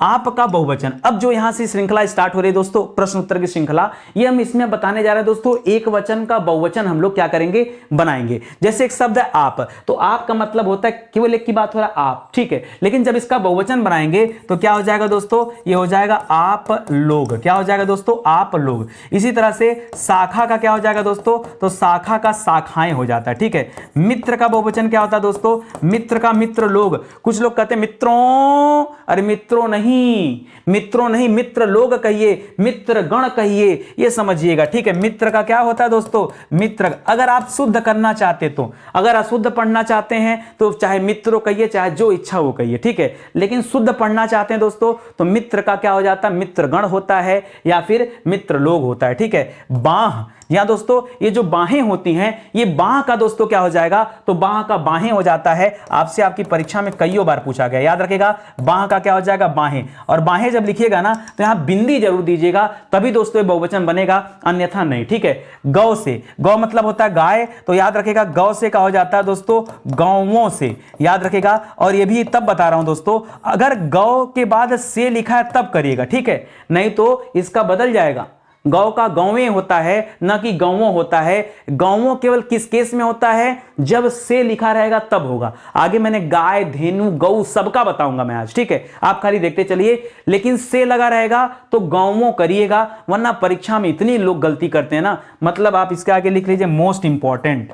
आप का बहुवचन। अब जो यहां से श्रृंखला स्टार्ट हो रही है दोस्तों, प्रश्न उत्तर की श्रृंखला, ये हम इसमें बताने जा रहे हैं दोस्तों, एक वचन का बहुवचन हम लोग क्या करेंगे, बनाएंगे। जैसे एक शब्द है आप, तो आप का मतलब होता है केवल एक की बात हो रहा है आप, ठीक है, लेकिन जब इसका बहुवचन बनाएंगे तो क्या हो जाएगा दोस्तों, ये हो जाएगा आप लोग। क्या हो जाएगा दोस्तों, आप लोग। इसी तरह से शाखा का क्या हो जाएगा दोस्तों, तो शाखा का शाखाएं हो जाता है। ठीक है, मित्र का बहुवचन क्या होता है दोस्तों, मित्र का मित्र लोग। कुछ लोग कहते हैं मित्रों, अरे मित्रों नहीं, मित्रों नहीं मित्र लोग कहिए, मित्र गण कहिए, ये समझिएगा, ठीक है। मित्र का क्या होता है दोस्तों, मित्र। अगर आप शुद्ध करना चाहते तो, अगर अशुद्ध पढ़ना चाहते हैं तो चाहे मित्रों कहिए, चाहे जो इच्छा वो कहिए, ठीक है। लेकिन शुद्ध पढ़ना चाहते हैं दोस्तों तो मित्र का क्या हो जाता है, मित्र गण होता है या फिर मित्र लोग होता है, ठीक है। बाह, या दोस्तों ये जो बाहें होती हैं, ये बाह का दोस्तों क्या हो जाएगा, तो बाह का बाहें हो जाता है। आपसे आपकी परीक्षा में कईयों बार पूछा गया, याद रखेगा, बाह का क्या हो जाएगा, बाहें। और बाहें जब लिखिएगा ना तो यहां बिंदी जरूर दीजिएगा, तभी दोस्तों ये बहुवचन बनेगा, अन्यथा नहीं, ठीक है। गौ से, गौ मतलब होता है गाय, तो याद रखेगा गौ से क्या हो जाता है दोस्तों, गौवों से, याद रखेगा। और ये भी तब बता रहा हूं दोस्तों, अगर गौ के बाद से लिखा है तब करिएगा, ठीक है, नहीं तो इसका बदल जाएगा। गौ का गौवें होता है, न कि गौवों होता है। गौवों केवल किस केस में होता है, जब से लिखा रहेगा तब होगा। आगे मैंने गाय, धेनु, गौ सबका बताऊंगा मैं आज, ठीक है, आप खाली देखते चलिए। लेकिन से लगा रहेगा तो गौवों करिएगा, वरना परीक्षा में इतनी लोग गलती करते हैं ना। मतलब आप इसके आगे लिख लीजिए मोस्ट इंपॉर्टेंट,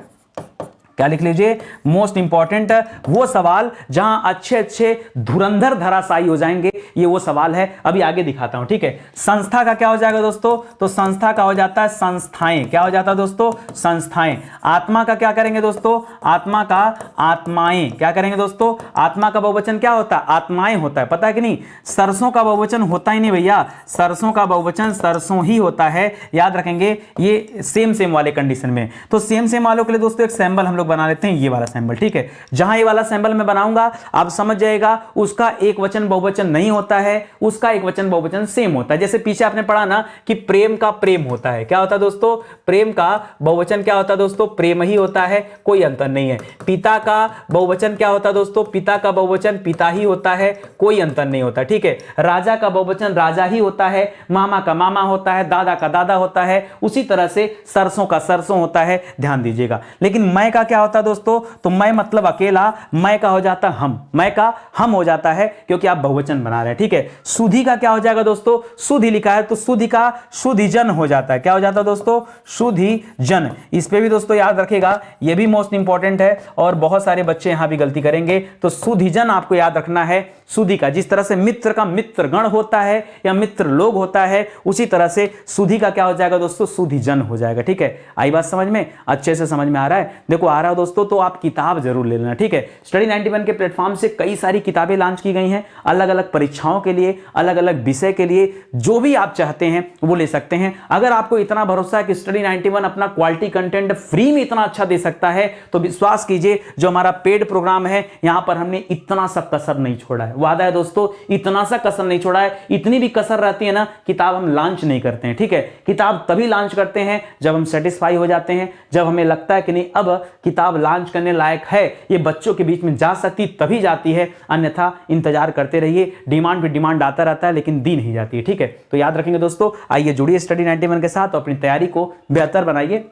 क्या लिख लीजिए, मोस्ट इंपॉर्टेंट, वो सवाल जहां अच्छे अच्छे धुरंधर धराशायी हो जाएंगे, ये वो सवाल है। अभी आगे दिखाता हूं, ठीक है। संस्था का क्या हो जाएगा दोस्तों, तो संस्था का हो जाता है संस्थाएं, क्या हो जाता है दोस्तों, संस्थाएं। आत्मा का क्या करेंगे दोस्तों, आत्मा का आत्माएं, क्या करेंगे दोस्तों, आत्मा का बहुवचन क्या होता है, आत्माएं होता है, पता है कि नहीं। सरसों का बहुवचन होता ही नहीं भैया, सरसों का बहुवचन सरसों ही होता है, याद रखेंगे। ये सेम सेम वाले कंडीशन में, तो सेम सेम वालों के लिए दोस्तों एक सैंपल हम लोग बना लेते हैं, ये वाला सैंपल, ठीक है। जहां ये वाला सैंपल मैं बनाऊंगा आप समझ जाएगा, उसका एक वचन बहुवचन नहीं होता है, उसका एक वचन बहुवचन सेम होता है। जैसे पीछे आपने पढ़ा ना कि प्रेम का प्रेम होता है, क्या होता है दोस्तों, प्रेम का बहुवचन क्या होता है दोस्तों, प्रेम ही होता है, कोई अंतर नहीं है। पिता का बहुवचन क्या होता है दोस्तों, पिता का बहुवचन पिता ही होता है, कोई अंतर नहीं होता, ठीक है। राजा का बहुवचन राजा ही होता है, मामा का मामा होता है, दादा का दादा होता है, उसी तरह से सरसों का सरसों होता है, ध्यान दीजिएगा। लेकिन मैं का क्या होता है दोस्तों, तो मैं मतलब अकेला, मैं का हो जाता हम, मैं का हम हो जाता है, क्योंकि आप बहुवचन बना रहे हैं, ठीक है। सुधि का क्या हो जाएगा दोस्तों, सुधि लिखा है तो सुधि का सुधिजन हो जाता है, क्या हो जाता है दोस्तों, सुधिजन। इस पे भी दोस्तों याद रखेगा, ये भी मोस्ट इंपॉर्टेंट है और बहुत सारे बच्चे यहां भी गलती करेंगे, तो सुधिजन आपको याद रखना है। सुधि का, जिस तरह से मित्र का मित्र गण होता है या मित्र लोग होता है, उसी तरह से सुधि का क्या हो जाएगा दोस्तों, सुधिजन हो जाएगा, ठीक है। आई बात समझ में, अच्छे से समझ में आ रहा है, देखो आ रहा है दोस्तों, तो आप किताब जरूर ले लेना, ठीक है। स्टडी 91 के प्लेटफॉर्म से कई सारी किताबें लॉन्च की गई हैं, अलग अलग परीक्षाओं के लिए, अलग अलग विषय के लिए, जो भी आप चाहते हैं वो ले सकते हैं। अगर आपको इतना भरोसा है कि स्टडी 91 अपना क्वालिटी कंटेंट फ्री में इतना अच्छा दे सकता है, तो विश्वास कीजिए, जो हमारा पेड प्रोग्राम है यहां पर हमने इतना सा कसर नहीं छोड़ा है, वादा है दोस्तों, इतना सा कसर नहीं छोड़ा है। इतनी भी कसर रहती है ना, किताब हम लॉन्च नहीं करते हैं, ठीक है। किताब तभी लॉन्च करते हैं जब हम सेटिस्फाई हो जाते हैं, जब हमें लगता है कि नहीं अब किताब लॉन्च करने लायक है, ये बच्चों के बीच में जा सकती, तभी जाती है, अन्यथा इंतजार करते रहिए, डिमांड पे डिमांड आता रहता है लेकिन दी नहीं जाती है, ठीक है। तो याद रखेंगे दोस्तों, आइए जुड़िए स्टडी 91 के साथ और अपनी तैयारी को बेहतर बनाइए,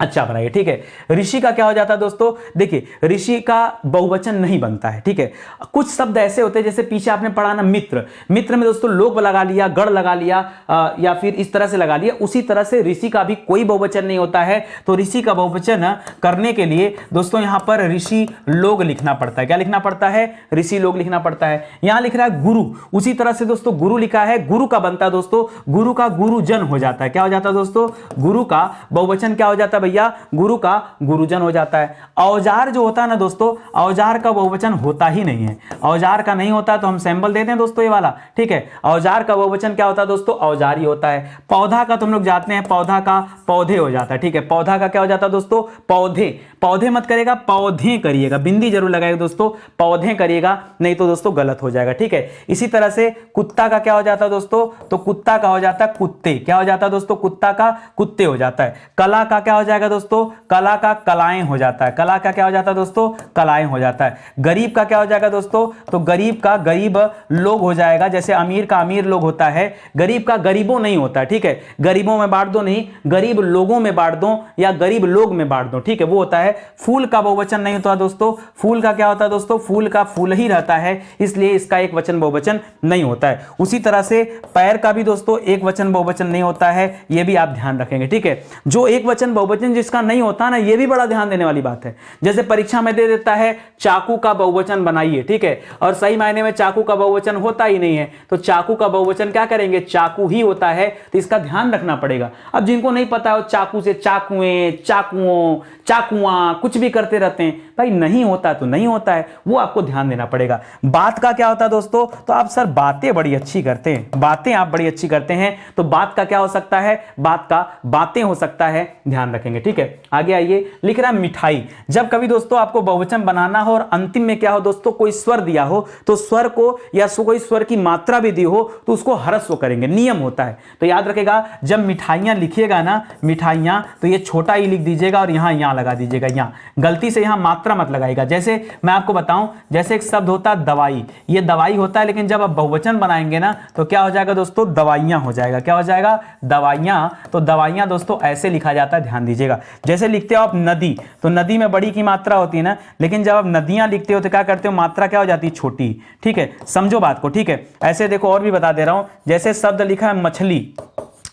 अच्छा बनाइए, ठीक है। ऋषि का क्या हो जाता है दोस्तों, देखिए ऋषि का बहुवचन नहीं बनता है, ठीक है। कुछ शब्द ऐसे होते हैं, जैसे पीछे आपने पढ़ा ना मित्र, मित्र में दोस्तों लोग लगा लिया, गण लगा लिया, या फिर इस तरह से लगा लिया, उसी तरह से ऋषि का भी कोई बहुवचन नहीं होता है। तो ऋषि का बहुवचन करने के लिए दोस्तों यहां पर ऋषि लोग लिखना पड़ता है, क्या लिखना पड़ता है, ऋषि लोग लिखना पड़ता है। यहां लिख रहा है गुरु, उसी तरह से दोस्तों गुरु लिखा है, गुरु का बनता है दोस्तों, गुरु का गुरुजन हो जाता है, क्या हो जाता है दोस्तों, गुरु का बहुवचन क्या हो जाता है भैया, गुरु का गुरुजन हो जाता है। औजार जो होता है ना दोस्तों, औजार का बहुवचन होता ही नहीं है, औजार का नहीं होता, तो हम सैंपल देते हैं दोस्तों ये वाला, ठीक है। औजार का बहुवचन क्या होता है दोस्तों, औजार ही होता है। पौधा का तुम लोग जानते हैं, पौधा का पौधे हो जाता है, ठीक है। पौधा का क्या हो जाता है दोस्तों, पौधे, पौधे मत करिएगा, पौधे करिएगा, बिंदी जरूर लगाएगा दोस्तों, पौधे करिएगा, नहीं तो दोस्तों गलत हो जाएगा, ठीक है। इसी तरह से कुत्ता का क्या हो जाता है दोस्तों, तो कुत्ता का हो जाता है कुत्ते, क्या हो जाता है दोस्तों, कुत्ता का कुत्ते हो जाता है। कला का क्या हो जाएगा दोस्तों, कला का कलाएं हो जाता है, कला का क्या हो जाता है दोस्तों, कलाएं हो जाता है। गरीब का क्या हो जाएगा दोस्तों, तो गरीब का गरीब लोग हो जाएगा, जैसे अमीर का अमीर लोग होता है, गरीब का गरीबों नहीं होता है, ठीक है। गरीबों में बांट दो नहीं, गरीब लोगों में बांट दो या गरीब लोग में बांट दो, ठीक है, वो होता है। फूल का बहुवचन नहीं होता दोस्तों, फूल का क्या होता है दोस्तों, फूल का फूल ही रहता है, इसलिए इसका एक वचन बहुवचन नहीं होता है। उसी तरह से पैर का भी दोस्तों एक वचन बहुवचन नहीं होता है, यह भी आप ध्यान रखेंगे, ठीक है। जो एक वचन बहुवचन बहुवचन जिसका नहीं होता ना, ये भी बड़ा ध्यान देने वाली बात है। जैसे परीक्षा में दे देता है चाकू का बहुवचन बनाइए, ठीक है, और सही मायने में चाकू का बहुवचन होता ही नहीं है, तो चाकू का बहुवचन क्या करेंगे, चाकू ही होता है, तो इसका ध्यान रखना पड़ेगा। अब जिनको नहीं पता है चाकू से चाकुएं, चाकुओं, चाकुआ कुछ भी करते रहते हैं, भाई नहीं होता तो नहीं होता है, वो आपको ध्यान देना पड़ेगा। बात का क्या होता है दोस्तों, तो आप सर बातें बड़ी अच्छी करते हैं, बातें आप बड़ी अच्छी करते हैं, तो बात का क्या हो सकता है, बात का बातें हो सकता है, ध्यान रखेंगे, ठीक है। आगे आइए, लिख रहा है मिठाई। जब कभी दोस्तों आपको बहुवचन बनाना हो और अंतिम में क्या हो दोस्तों, कोई स्वर दिया हो, तो स्वर को या कोई स्वर की मात्रा भी दी हो तो उसको ह्रस्व करेंगे, नियम होता है। तो याद रखेगा, जब मिठाइयां लिखिएगा ना, मिठाइयां, तो ये छोटा ही लिख दीजिएगा और यहां लगा दीजिएगा, यहां गलती से यहां मात्रा मत लगाइएगा। जैसे मैं आपको बताऊं, जैसे एक शब्द होता है दवाई, ये दवाई होता है, लेकिन जब आप बहुवचन बनाएंगे ना तो क्या हो जाएगा दोस्तों, दवाइयां हो जाएगा। क्या हो जाएगा, दवाइयां। तो दवाइयां दोस्तों ऐसे लिखा जाता है, ध्यान दीजिएगा। जैसे लिखते हो आप नदी, तो नदी में बड़ी की मात्रा होती है ना, लेकिन जब आप नदियां लिखते हो तो क्या करते हो, मात्रा क्या हो जाती है, छोटी, ठीक है, समझो बात को, ठीक है। ऐसे देखो और भी बता दे रहा हूं, जैसे शब्द लिखा है मछली,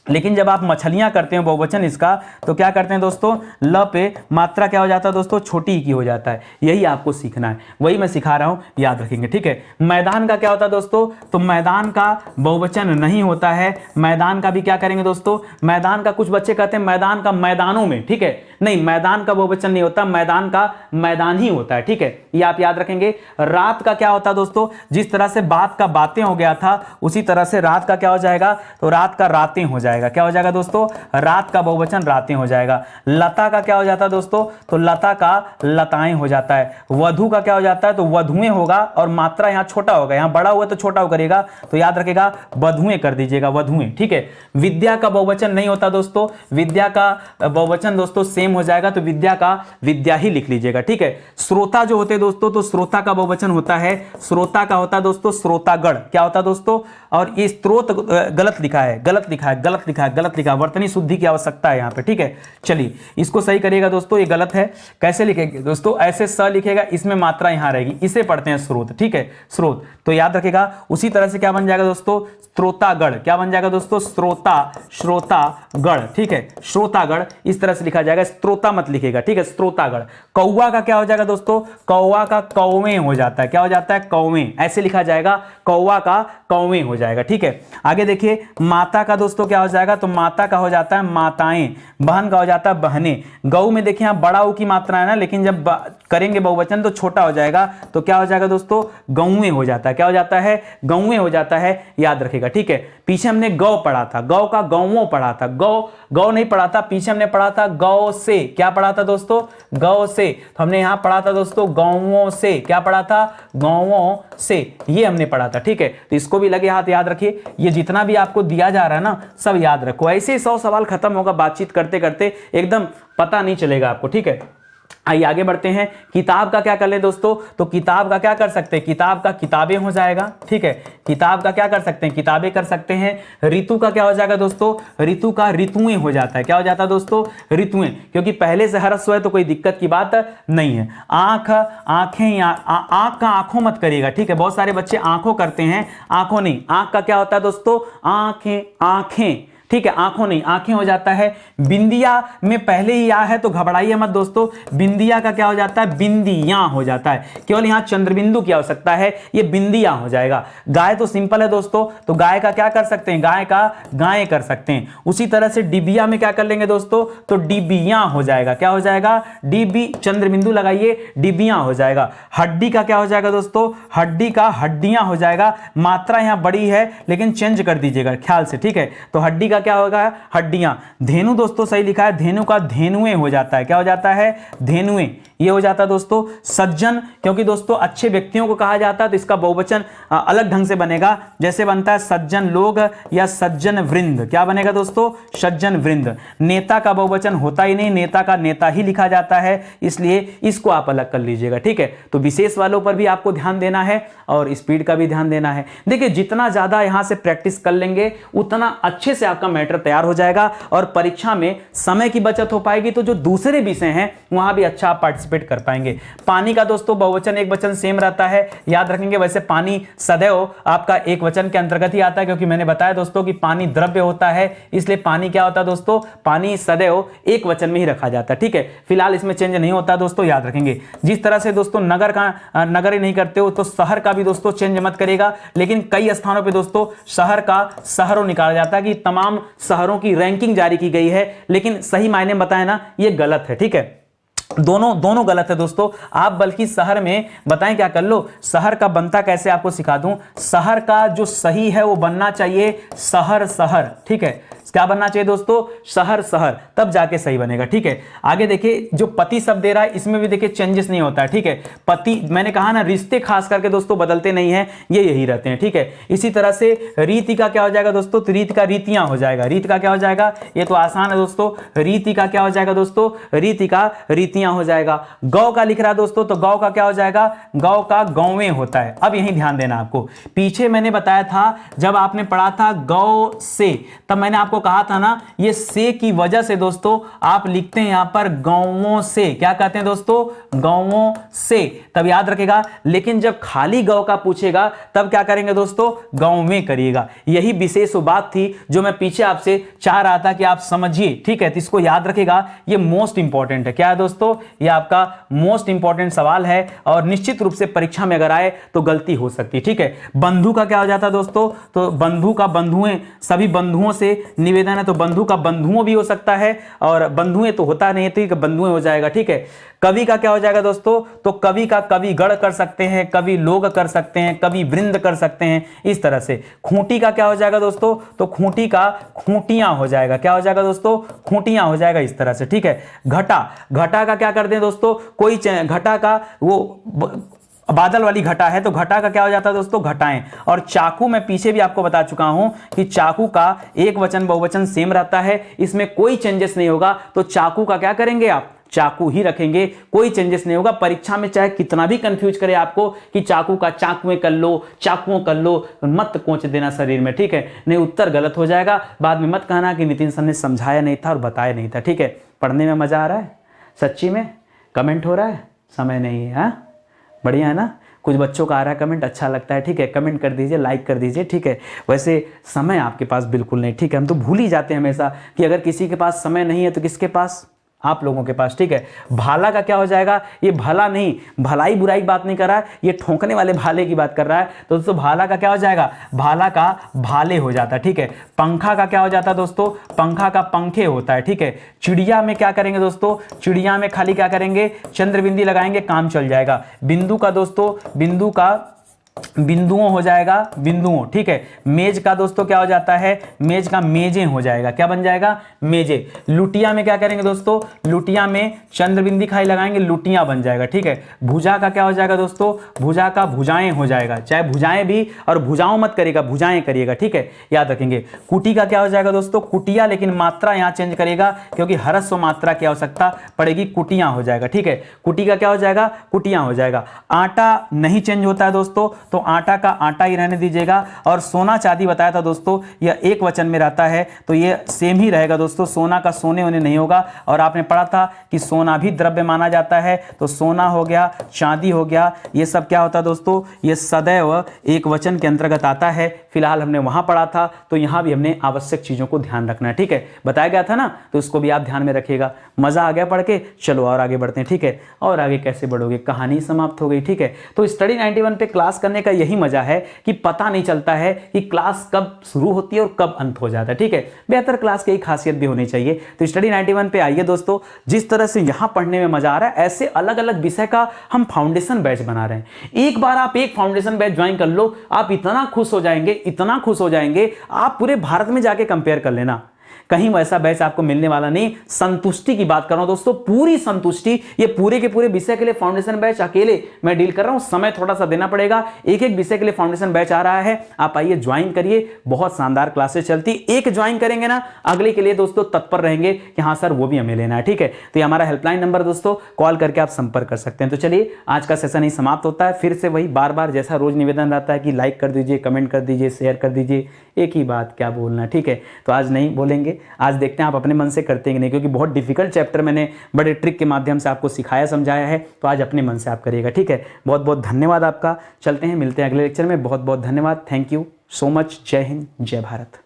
लेकिन जब आप मछलियां करते हो बहुवचन इसका, तो क्या करते हैं दोस्तों, ल पे मात्रा क्या हो जाता है दोस्तों, छोटी की हो जाता है। यही आपको सीखना है, वही मैं सिखा रहा हूं, याद रखेंगे, ठीक है। मैदान का क्या होता है दोस्तों, तो मैदान का बहुवचन नहीं होता है। मैदान का भी क्या करेंगे दोस्तों, मैदान का कुछ बच्चे कहते हैं मैदान का मैदानों में, ठीक है, नहीं, मैदान का बहुवचन नहीं होता, मैदान का मैदान ही होता है, ठीक है, ये आप याद रखेंगे। रात का क्या होता है दोस्तों, जिस तरह से बात का बातें हो गया था, उसी तरह से रात का क्या हो जाएगा, तो रात का रातें हो जाएगा। क्या हो जाएगा दोस्तों, रात का बहुवचन रातें हो जाएगा। लता का क्या हो जाता है दोस्तों, तो लता का लताएं हो जाता है। वधु का क्या हो जाता है, तो वधुएं होगा, और मात्रा यहां छोटा होगा, यहां बड़ा हुआ तो छोटा करेगा, तो याद रखेगा वधुएं कर दीजिएगा, वधुएं, ठीक है। विद्या का बहुवचन नहीं होता दोस्तों, विद्या का बहुवचन दोस्तों सेम हो जाएगा, तो विद्या का विद्या ही लिख लीजिएगा, ठीक है। श्रोता जो होते हैं दोस्तों, तो श्रोता का बहुवचन होता है, श्रोता का होता है दोस्तों श्रोतागण। क्या होता है दोस्तों, और ये स्त्रोत गलत लिखा है, गलत लिखा है, गलत लिखा है, गलत लिखा है, वर्तनी शुद्धि की आवश्यकता है यहाँ पे, ठीक है। चलिए इसको सही करिएगा दोस्तों, ये गलत है। कैसे लिखेंगे दोस्तों, ऐसे स लिखेगा, इसमें मात्रा यहाँ रहेगी, इसे पढ़ते हैं स्रोत, ठीक है, स्रोत। तो याद रखेगा, उसी तरह से क्या बन जाएगा दोस्तों, श्रोतागण। क्या बन जाएगा दोस्तों, श्रोतागण, ठीक है, श्रोतागण इस तरह से लिखा जाएगा, श्रोता मत लिखेगा, ठीक है, श्रोतागण। कौवा का क्या हो जाएगा दोस्तों, कौवा का कौवें हो जाता है। क्या हो जाता है, कौवें, ऐसे लिखा जाएगा, कौवा का कौवें हो जाएगा, ठीक है। आगे देखिए, माता का दोस्तों क्या हो जाएगा, तो माता का हो जाता है माताएं। बहन का हो जाता है बहनें। गौ में देखिए यहाँ बड़ा ऊ की मात्रा है ना, लेकिन जब करेंगे बहुवचन तो छोटा हो जाएगा, तो क्या हो जाएगा दोस्तों, गौएं हो जाता है। क्या हो जाता है, गौएं हो जाता है, याद रखेगा, ठीक है। पीछे हमने गौ पढ़ा था, गौ का गौओं पढ़ा था, गौ नहीं पढ़ा था, पीछे हमने पढ़ा था गौ से। क्या पढ़ा था दोस्तों, गौ से। तो हमने यहां पढ़ा था दोस्तों गौओं से। क्या पढ़ा था, गौओं से, ये हमने पढ़ा था, ठीक है। तो इसको भी लगे हाथ याद रखिए, ये जितना भी आपको दिया जा रहा है ना, सब याद रखो। ऐसे 100 सवाल खत्म होगा, बातचीत करते करते एकदम पता नहीं चलेगा आपको, ठीक है। आइए आगे बढ़ते हैं। किताब का क्या कर ले दोस्तों, तो किताब का क्या कर सकते हैं, किताब का किताबें हो जाएगा, ठीक है। किताब का क्या कर सकते हैं, किताबें कर सकते हैं। ऋतु का क्या हो जाएगा दोस्तों, ऋतु का ऋतुएं हो जाता है। क्या हो जाता है दोस्तों, ऋतुएं, क्योंकि पहले से ह्रस्व है तो कोई दिक्कत की बात नहीं है। आंख, आंखें, आंख का आंखों मत करिएगा, ठीक है। बहुत सारे बच्चे आंखों करते हैं, आंखों नहीं। आंख का क्या होता है दोस्तों, आंखें, आंखें, ठीक है, आंखों नहीं, आंखें हो जाता है। बिंदिया में पहले ही आ है तो घबराइए मत दोस्तों, बिंदिया का क्या हो जाता है, बिंदियां हो जाता है। केवल यहां चंद्रबिंदु की आवश्यकता है, ये बिंदियां हो जाएगा। गाय तो सिंपल है दोस्तों, तो गाय का क्या कर सकते हैं, गाय का गाय कर सकते हैं। उसी तरह से डिबिया में क्या कर लेंगे दोस्तों, तो डिबियां हो जाएगा। क्या हो जाएगा, डिबी, चंद्रबिंदु लगाइए, डिबियां हो जाएगा। हड्डी का क्या हो जाएगा दोस्तों, हड्डी का हड्डियां हो जाएगा। मात्रा यहां बड़ी है लेकिन चेंज कर दीजिएगा ख्याल से, ठीक है। तो हड्डी का क्या होगा, हड्डियां। धेनु दोस्तों सही लिखा है, धेनु का धेनुएं हो जाता है। क्या हो जाता है, धेनुएं, ये हो जाता है दोस्तों। सज्जन, क्योंकि दोस्तों अच्छे व्यक्तियों को कहा जाता है तो इसका बहुवचन अलग ढंग से बनेगा, जैसे बनता है सज्जन लोग या सज्जन वृंद। क्या बनेगा दोस्तों, सज्जन वृंद। नेता का बहुवचन होता ही नहीं, नेता का नेता ही लिखा जाता है, इसलिए इसको आप अलग कर लीजिएगा, ठीक है। तो विशेष वालों पर भी आपको ध्यान देना है और स्पीड का भी ध्यान देना है। देखिए जितना ज्यादा यहां से प्रैक्टिस कर लेंगे उतना अच्छे से आपका मैटर तैयार हो जाएगा और परीक्षा में समय की बचत हो पाएगी, तो जो दूसरे विषय हैं वहां भी अच्छा आप पार्टिसिपेट कर पाएंगे। पानी का दोस्तों बहुवचन एक वचन सेम रहता है, याद रखेंगे। वैसे पानी सदैव आपका एक वचन के अंतर्गत ही आता है, क्योंकि मैंने बताया दोस्तों कि पानी द्रव्य होता है, इसलिए पानी क्या होता है दोस्तों, पानी सदैव एक वचन में ही रखा जाता है। ठीक है, फिलहाल इसमें चेंज नहीं होता दोस्तों, याद रखेंगे। जिस तरह से दोस्तों नगर का नगर ही नहीं करते हो, तो शहर का भी दोस्तों चेंज मत करेगा, लेकिन कई स्थानों पे दोस्तों शहर का शहरों निकाला जाता है कि तमाम शहरों की रैंकिंग जारी की गई है, लेकिन सही मायने में बताएं ना, ये गलत है। ठीक है, दोनों गलत है दोस्तों। आप बल्कि शहर में बताएं क्या कर लो, शहर का बनता कैसे आपको सिखा दूं। शहर का जो सही है वो बनना चाहिए शहर शहर। ठीक है, क्या बनना चाहिए दोस्तों, शहर शहर, तब जाके सही बनेगा। ठीक है, आगे देखिए, जो पति शब्द दे रहा है इसमें भी देखिए चेंजेस नहीं होता है। ठीक है, पति, मैंने कहा ना, रिश्ते खास करके दोस्तों बदलते नहीं है, ये यही रहते हैं। ठीक है, इसी तरह से रीति का क्या हो जाएगा दोस्तों, तो रीति का रीतियां हो जाएगा। रीति का क्या हो जाएगा, ये तो आसान है दोस्तों, रीति का क्या हो जाएगा दोस्तों, रीति का रीतियां हो जाएगा। गौ का लिख रहा है दोस्तों, तो गौ का क्या हो जाएगा, गौ का गौवें होता है। अब यही ध्यान देना आपको, पीछे मैंने बताया था जब आपने पढ़ा था गौ से, तब मैंने आपको कहा था ना, ये से की वजह से दोस्तों आप लिखते हैं यहां पर गौओं से। क्या कहते हैं दोस्तों, गौओं से, तब याद रखेगा। लेकिन जब खाली गौ का पूछेगा तब क्या करेंगे दोस्तों, गौ में करिएगा। यही विशेष बात थी जो मैं पीछे आपसे चाह रहा था कि आप समझिए। ठीक है, तो इसको याद रखेगा, ये मोस्ट इंपॉर्टेंट है। क्या है दोस्तों, ये आपका मोस्ट इंपॉर्टेंट सवाल है और निश्चित रूप से परीक्षा में अगर आए तो गलती हो सकती है। ठीक है, बंधु का क्या हो जाता है दोस्तों, तो बंधु का बंधुएं, सभी बंधुओं से निवेदन है, तो बंधु का बंधुओं भी हो सकता है, और बंधुएं तो होता नहीं, तो बंधुएं हो जाएगा। ठीक है, कवि का क्या हो जाएगा दोस्तों, तो कवि का कवि गण कर सकते हैं, कवि लोग कर सकते हैं, कवि वृंद कर सकते हैं, इस तरह से। खूंटी का क्या हो जाएगा दोस्तों, तो खूंटी का खूंटियां हो जाएगा। क्या हो जाएगा दोस्तों, खूंटियां हो जाएगा, इस तरह से। ठीक है, घटा, घटा का क्या कर दें दोस्तों, कोई घटा का वो बादल वाली घटा है, तो घटा का क्या हो जाता है दोस्तों, घटाएं। और चाकू, मैं पीछे भी आपको बता चुका हूं कि चाकू का एक वचन बहुवचन सेम रहता है, इसमें कोई चेंजेस नहीं होगा, तो चाकू का क्या करेंगे आप, चाकू ही रखेंगे, कोई चेंजेस नहीं होगा। परीक्षा में चाहे कितना भी कंफ्यूज करे आपको कि चाकू का चाकुएं कर लो, चाकुओं कर लो, मत कोच देना शरीर में। ठीक है, नहीं उत्तर गलत हो जाएगा, बाद में मत कहना कि नितिन सर ने समझाया नहीं था और बताया नहीं था। ठीक है, पढ़ने में मजा आ रहा है सच्ची में, कमेंट हो रहा है, समय नहीं है, हाँ बढ़िया है ना। कुछ बच्चों का आ रहा है कमेंट, अच्छा लगता है। ठीक है, कमेंट कर दीजिए, लाइक कर दीजिए। ठीक है, वैसे समय आपके पास बिल्कुल नहीं। ठीक है, हम तो भूल ही जाते हैं हमेशा कि अगर किसी के पास समय नहीं है तो किसके पास, आप लोगों के पास। ठीक है, भाला का क्या हो जाएगा, ये भला नहीं, भलाई बुराई की बात नहीं कर रहा है, ये ठोंकने वाले भाले की बात कर रहा है। तो दोस्तों भाला का क्या हो जाएगा, भाला का भाले हो जाता है। ठीक है, पंखा का क्या हो जाता है दोस्तों, पंखा का पंखे होता है। ठीक है, चिड़िया में क्या करेंगे दोस्तों, चिड़िया में खाली क्या करेंगे, चंद्र बिंदी लगाएंगे, काम चल जाएगा। बिंदु का दोस्तों, बिंदु का बिंदुओं हो जाएगा, बिंदुओं। ठीक है, मेज का दोस्तों क्या हो जाता है, मेज का मेजें हो जाएगा। क्या बन जाएगा, मेजे। लुटिया में क्या करेंगे दोस्तों, लुटिया में चंद्रबिंदी खाई लगाएंगे, लुटिया बन जाएगा। ठीक है, भुजा का क्या हो जाएगा दोस्तों, भुजा का भुजाएं हो जाएगा। चाहे भुजाएं भी और भुजाओं मत करिएगा, भुजाएं करिएगा। ठीक है, याद रखेंगे। कुटी का क्या हो जाएगा दोस्तों, कुटिया, लेकिन मात्रा यहां चेंज करेगा क्योंकि ह्रस्व मात्रा की आवश्यकता पड़ेगी, कुटियां हो जाएगा। ठीक है, कुटी का क्या हो जाएगा, कुटियां हो जाएगा। आटा नहीं चेंज होता है दोस्तों, तो आटा का आटा ही रहने दीजिएगा। और सोना चांदी बताया था दोस्तों, यह एक वचन में रहता है, तो ये सेम ही रहेगा दोस्तों, सोना का सोने होने नहीं होगा। और आपने पढ़ा था कि सोना भी द्रव्य माना जाता है, तो सोना हो गया, चांदी हो गया, ये सब क्या होता है दोस्तों, ये सदैव एक वचन के अंतर्गत आता है। फिलहाल हमने वहां पढ़ा था, तो यहां भी हमने आवश्यक चीजों को ध्यान रखना है। ठीक है, बताया गया था ना, तो इसको भी आप ध्यान में रखिएगा। मजा आ गया पढ़ के, चलो और आगे बढ़ते हैं। ठीक है, और आगे कैसे बढ़ोगे, कहानी समाप्त हो गई। ठीक है, तो स्टडी 91 पे क्लास करने का यही मजा है कि पता नहीं चलता है कि क्लास कब शुरू होती है और कब अंत हो जाता है। ठीक है, बेहतर क्लास की खासियत भी होनी चाहिए। तो स्टडी 91 पे आइए दोस्तों, जिस तरह से यहां पढ़ने में मजा आ रहा है, ऐसे अलग अलग विषय का हम फाउंडेशन बैच बना रहे हैं। एक बार आप एक फाउंडेशन बैच ज्वाइन कर लो, आप इतना खुश हो जाएंगे, इतना खुश हो जाएंगे, आप पूरे भारत में जाके कंपेयर कर लेना कहीं वैसा बैच आपको मिलने वाला नहीं। संतुष्टि की बात कर रहा हूं दोस्तों, पूरी संतुष्टि, ये पूरे के पूरे विषय के लिए फाउंडेशन बैच अकेले मैं डील कर रहा हूं, समय थोड़ा सा देना पड़ेगा। एक एक विषय के लिए फाउंडेशन बैच आ रहा है, आप आइए ज्वाइन करिए, बहुत शानदार क्लासेस चलती, एक ज्वाइन करेंगे ना अगले के लिए दोस्तों तत्पर रहेंगे कि हाँ सर वो भी हमें लेना है, ठीक है। तो ये हमारा हेल्पलाइन नंबर दोस्तों, कॉल करके आप संपर्क कर सकते हैं। तो चलिए आज का सेशन ही समाप्त होता है। फिर से वही बार बार जैसा रोज निवेदन रहता है कि लाइक कर दीजिए, कमेंट कर दीजिए, शेयर कर दीजिए, एक ही बात क्या बोलना, ठीक है। तो आज नहीं बोलेंगे, आज देखते हैं आप अपने मन से करते हैं कि नहीं, क्योंकि बहुत डिफिकल्ट चैप्टर मैंने बड़े ट्रिक के माध्यम से आपको सिखाया समझाया है, तो आज अपने मन से आप करिएगा, ठीक है। बहुत बहुत धन्यवाद आपका। चलते हैं, मिलते हैं अगले लेक्चर में। बहुत बहुत धन्यवाद, थैंक यू सो मच। जय हिंद, जय भारत।